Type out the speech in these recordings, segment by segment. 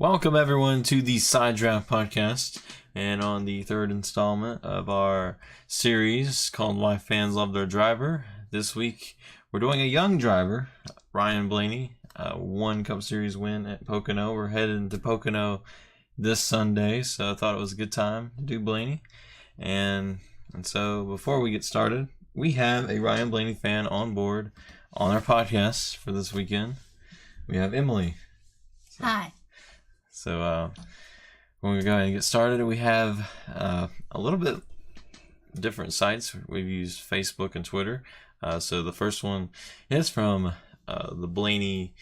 Welcome everyone to the Side Draft Podcast, and on the third installment of our series called Why Fans Love Their Driver. This week we're doing a young driver, Ryan Blaney, one Cup Series win at Pocono. We're headed into Pocono this Sunday, so I thought it was a good time to do Blaney. And so before we get started, we have a Ryan Blaney fan on board on our podcast for this weekend. We have Emily. Hi. So when we go ahead and get started, we have a little bit different sites. We've used Facebook and Twitter. So the first one is from the Blaney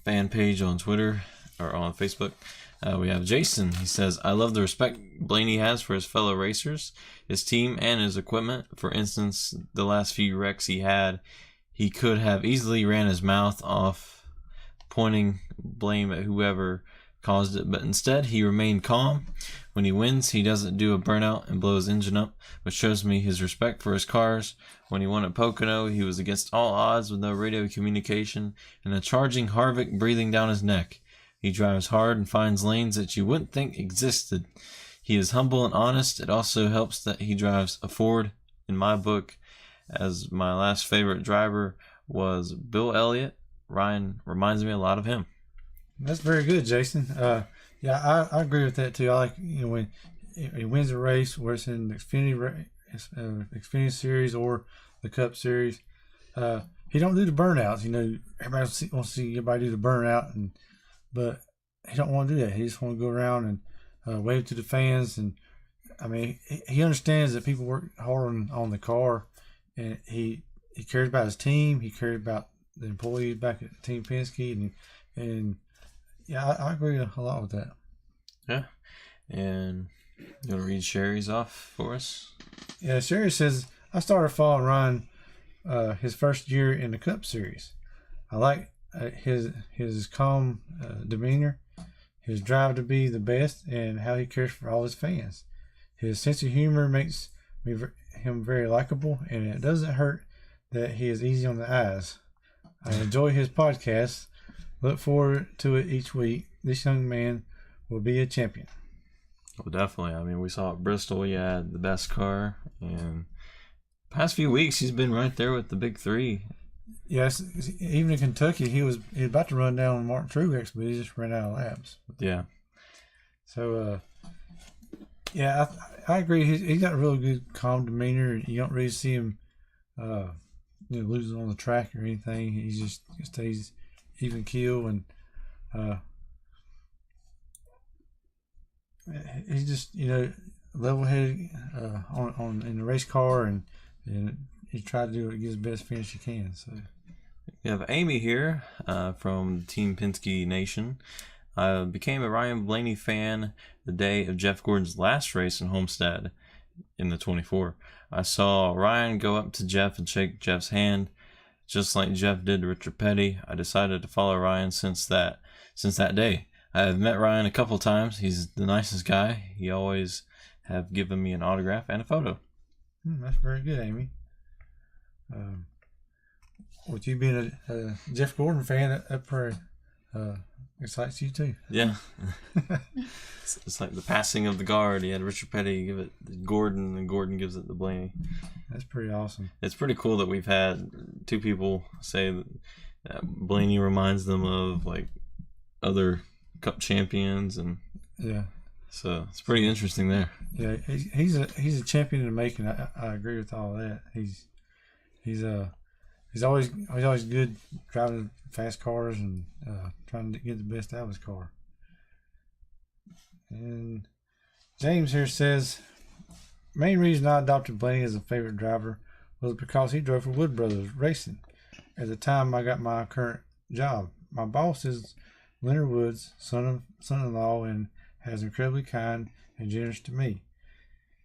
fan page on Twitter or on Facebook. We have Jason. He says, I love the respect Blaney has for his fellow racers, his team, and his equipment. For instance, the last few wrecks he had, he could have easily ran his mouth off, pointing blame at whoever caused it, but instead he remained calm. When he wins, he doesn't do a burnout and blow his engine up, which shows me his respect for his cars. When he won at Pocono, he was against all odds with no radio communication and a charging Harvick breathing down his neck. He drives hard and finds lanes that you wouldn't think existed. He is humble and honest. It also helps that he drives a Ford. In my book, as my last favorite driver was Bill Elliott, Ryan reminds me a lot of him. That's very good, Jason. Yeah, I agree with that too. I like when he wins a race, whether it's in the Xfinity Series or the Cup Series. He don't do the burnouts. Everybody wants to see everybody do the burnout, but he don't want to do that. He just want to go around and wave to the fans. And I mean, he understands that people work hard on the car, and he cares about his team. He cares about the employees back at Team Penske, and yeah, I agree a lot with that. Yeah, and you want to read Sherry's off for us? Yeah, Sherry says, I started following Ryan his first year in the Cup Series. I like his calm demeanor, his drive to be the best, and how he cares for all his fans. His sense of humor makes him very likable, and it doesn't hurt that he is easy on the eyes. I enjoy his podcast. Look forward to it each week. This young man will be a champion. Well, definitely. I mean, we saw at Bristol, he had the best car, and past few weeks he's been right there with the big three. Yes, even in Kentucky, he was about to run down Martin Truex, but he just ran out of laps. Yeah. So, yeah, I agree. He's got a really good, calm demeanor. You don't really see him losing on the track or anything. He just stays even keel, and he's just level-headed in the race car, and he tried to do it, get his best finish he can. So we have Amy here from Team Penske Nation. I became a Ryan Blaney fan the day of Jeff Gordon's last race in Homestead in the 24. I saw Ryan go up to Jeff and shake Jeff's hand, just like Jeff did to Richard Petty. I decided to follow Ryan since that day. I have met Ryan a couple times. He's the nicest guy. He always have given me an autograph and a photo. That's very good, Amy. With you being a Jeff Gordon fan, that probably excites you too. Yeah. It's like the passing of the guard. He had Richard Petty give it to Gordon, and Gordon gives it to Blaney. That's pretty awesome. It's pretty cool that we've had two people say that Blaney reminds them of like other Cup champions, and yeah, so it's pretty interesting there. Yeah, he's a champion in the making. I agree with all that. He's always good driving fast cars and trying to get the best out of his car. And James here says, main reason I adopted Blaney as a favorite driver was because he drove for Wood Brothers Racing at the time I got my current job. My boss is Leonard Woods, son-in-law, and is incredibly kind and generous to me.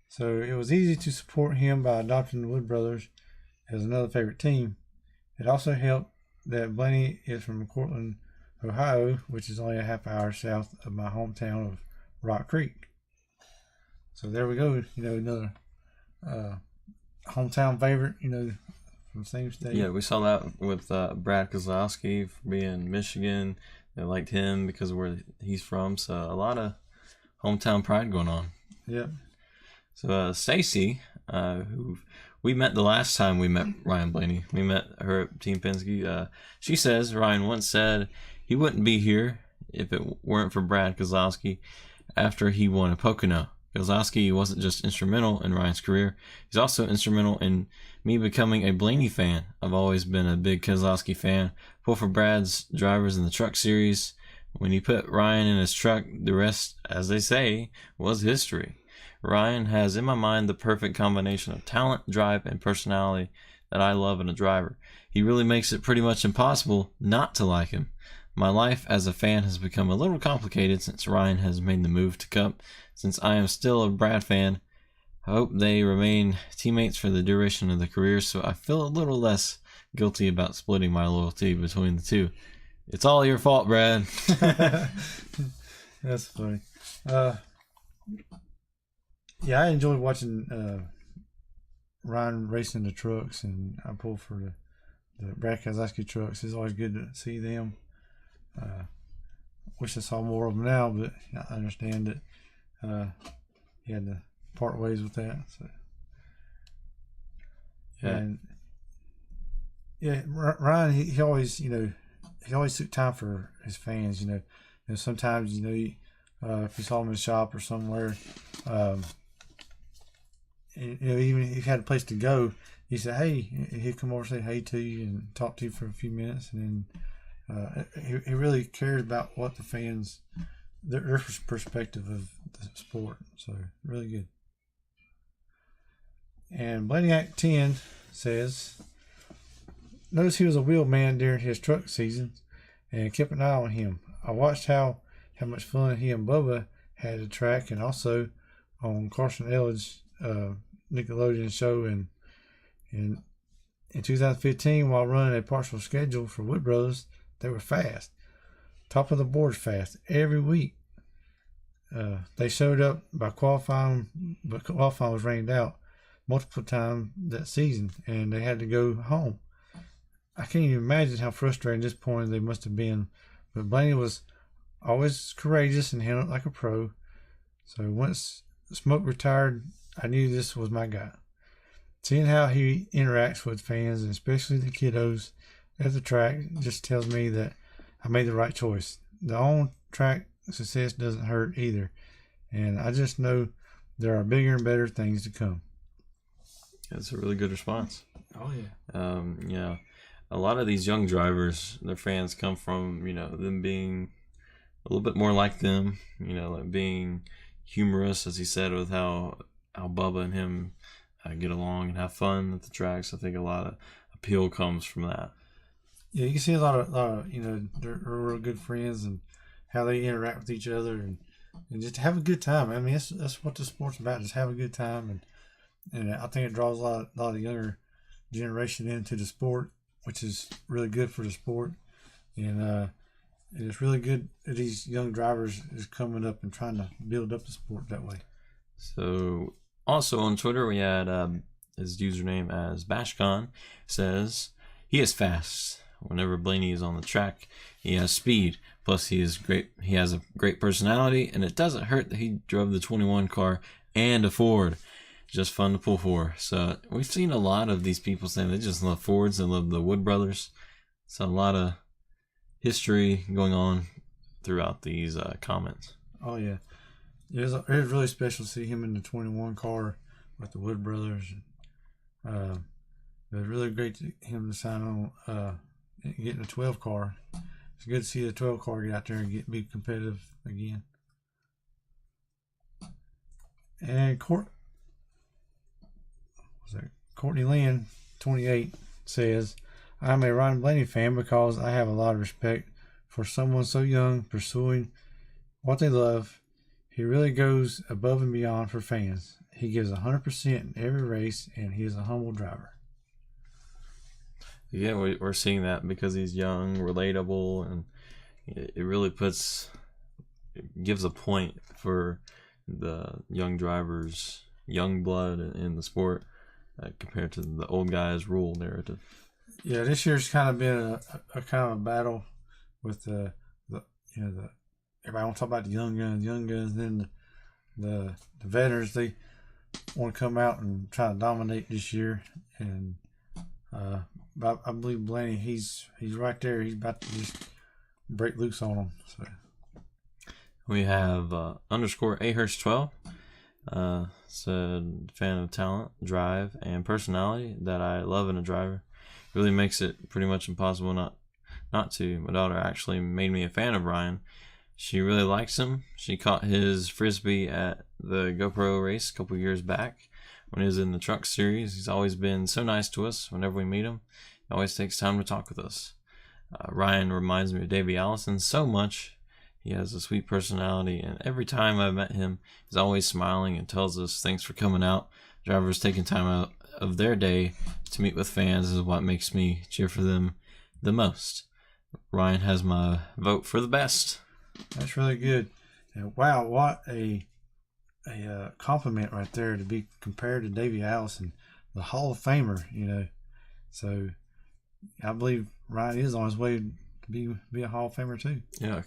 So it was easy to support him by adopting the Wood Brothers as another favorite team. It also helped that Blaney is from Cortland, Ohio, which is only a half hour south of my hometown of Rock Creek. So there we go. Another hometown favorite. From the same state. Yeah, we saw that with Brad Kozlowski being Michigan, They liked him because of where he's from. So a lot of hometown pride going on. Yep. So Stacy, who we met the last time we met Ryan Blaney, we met her at Team Penske. She says Ryan once said he wouldn't be here if it weren't for Brad Keselowski after he won at Pocono. Keselowski wasn't just instrumental in Ryan's career, he's also instrumental in me becoming a Blaney fan. I've always been a big Keselowski fan. Pull for Brad's drivers in the truck series. When he put Ryan in his truck, the rest, as they say, was history. Ryan has, in my mind, the perfect combination of talent, drive, and personality that I love in a driver. He really makes it pretty much impossible not to like him. My life as a fan has become a little complicated since Ryan has made the move to Cup. Since I am still a Brad fan, I hope they remain teammates for the duration of the career, so I feel a little less guilty about splitting my loyalty between the two. It's all your fault, Brad. That's funny. Yeah, I enjoyed watching Ryan racing the trucks, and I pull for the Brad Keselowski trucks. It's always good to see them. Wish I saw more of them now, but I understand that he had to part ways with that. So. Yeah. And yeah, Ryan, he always, he always took time for his fans. Sometimes, if you saw him in the shop or somewhere, even if he had a place to go, he said, "Hey," he'd come over, say hey to you, and talk to you for a few minutes, and then he really cares about what the fans, their perspective of the sport. So really good. And Blaney Act 10 says, notice he was a wheel man during his truck season and kept an eye on him. I watched how much fun he and Bubba had at the track, and also on Carson Elledge's Nickelodeon show in 2015 while running a partial schedule for Wood Brothers. They were fast. Top of the board fast every week. They showed up by qualifying, but qualifying was rained out multiple times that season, and they had to go home. I can't even imagine how frustrating, disappointed they must have been. But Blaney was always courageous and handled it like a pro. So once Smoke retired, I knew this was my guy. Seeing how he interacts with fans, and especially the kiddos at the track, just tells me that I made the right choice. The on-track success doesn't hurt either. And I just know there are bigger and better things to come. That's a really good response. Oh, yeah. Yeah. A lot of these young drivers, their fans come from, them being a little bit more like them, like being humorous, as he said, with how Bubba and him get along and have fun at the tracks. I think a lot of appeal comes from that. Yeah, you can see a lot of they're real good friends and how they interact with each other and just have a good time. I mean, that's what the sport's about, just have a good time. And I think it draws a lot of the younger generation into the sport, which is really good for the sport. And it's really good that these young drivers is coming up and trying to build up the sport that way. So also on Twitter, we had his username as Bashcon says he is fast. Whenever Blaney is on the track, he has speed. Plus, he is great. He has a great personality, and it doesn't hurt that he drove the 21 car and a Ford. Just fun to pull for. So we've seen a lot of these people saying they just love Fords and love the Wood Brothers. So a lot of history going on throughout these comments. Oh yeah, it was really special to see him in the 21 car with the Wood Brothers. It was really great to him to sign on, getting a 12 car. It's good to see the 12 car get out there and be competitive again. And Courtney Lynn, 28, says, I'm a Ryan Blaney fan because I have a lot of respect for someone so young pursuing what they love. He really goes above and beyond for fans. He gives 100% in every race, and he is a humble driver. Yeah, we're seeing that because he's young, relatable, and it really gives a point for the young drivers, young blood in the sport compared to the old guys rule narrative. Yeah, this year's kind of been a kind of a battle with the everybody want to talk about the young guns. Then the veterans, they want to come out and try to dominate this year. And but I believe Blaney, he's right there. He's about to just break loose on them. So we have underscore Ahurst12. Said fan of talent, drive, and personality that I love in a driver. Really makes it pretty much impossible not to. My daughter actually made me a fan of Ryan. She really likes him. She caught his frisbee at the GoPro race a couple years back when he was in the truck series. He's always been so nice to us whenever we meet him. He always takes time to talk with us. Ryan reminds me of Davey Allison so much. He has a sweet personality, and every time I've met him, he's always smiling and tells us thanks for coming out. Drivers taking time out of their day to meet with fans is what makes me cheer for them the most. Ryan has my vote for the best. That's really good. And wow, what a compliment right there to be compared to Davey Allison, the Hall of Famer. So I believe Ryan is on his way to be a Hall of Famer too. Yeah.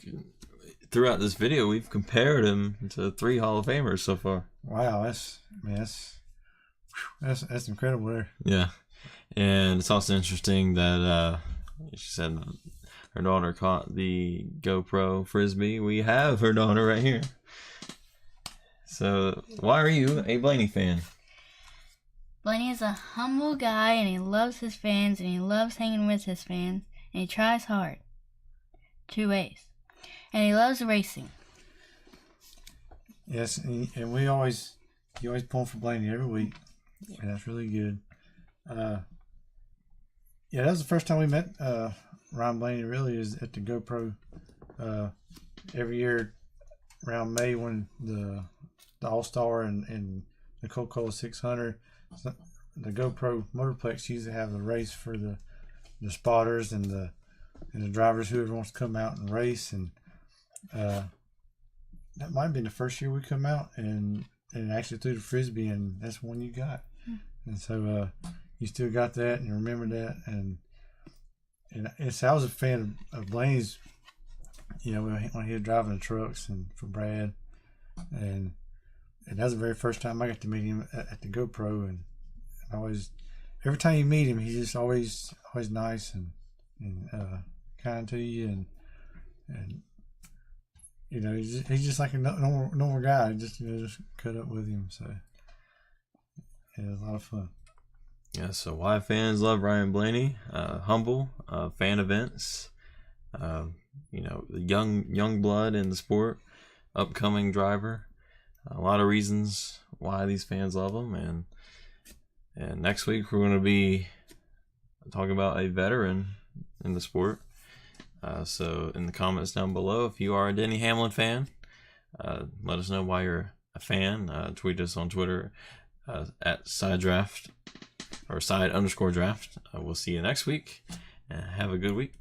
Throughout this video, we've compared him to 3 Hall of Famers so far. Wow, that's incredible there. Yeah, and it's also interesting that she said her daughter caught the GoPro frisbee. We have her daughter right here. So, why are you a Blaney fan? Blaney is a humble guy, and he loves his fans, and he loves hanging with his fans, and he tries hard. 2 A's. And he loves racing. Yes, and you always pull for Blaney every week, and that's really good. Yeah, that was the first time we met Ryan Blaney. Really, is at the GoPro every year around May when the All Star and the Coca-Cola 600. The GoPro Motorplex used to have the race for the spotters and the drivers, whoever wants to come out and race. And that might have been the first year we come out and actually threw the frisbee, and that's one you got. And so you still got that and you remember that. And I was a fan of Blaney's, when he was driving the trucks and for Brad. And that was the very first time I got to meet him at the GoPro. And every time you meet him, he's just always nice and kind to you. And he's just like a normal guy. Just cut up with him. So it was a lot of fun. Yeah, so why fans love Ryan Blaney? Humble, fan events, young blood in the sport, upcoming driver. A lot of reasons why these fans love him. And next week we're going to be talking about a veteran in the sport. So in the comments down below, if you are a Denny Hamlin fan, let us know why you're a fan. Tweet us on Twitter at @sidedraft or @side_draft. We'll see you next week, and have a good week.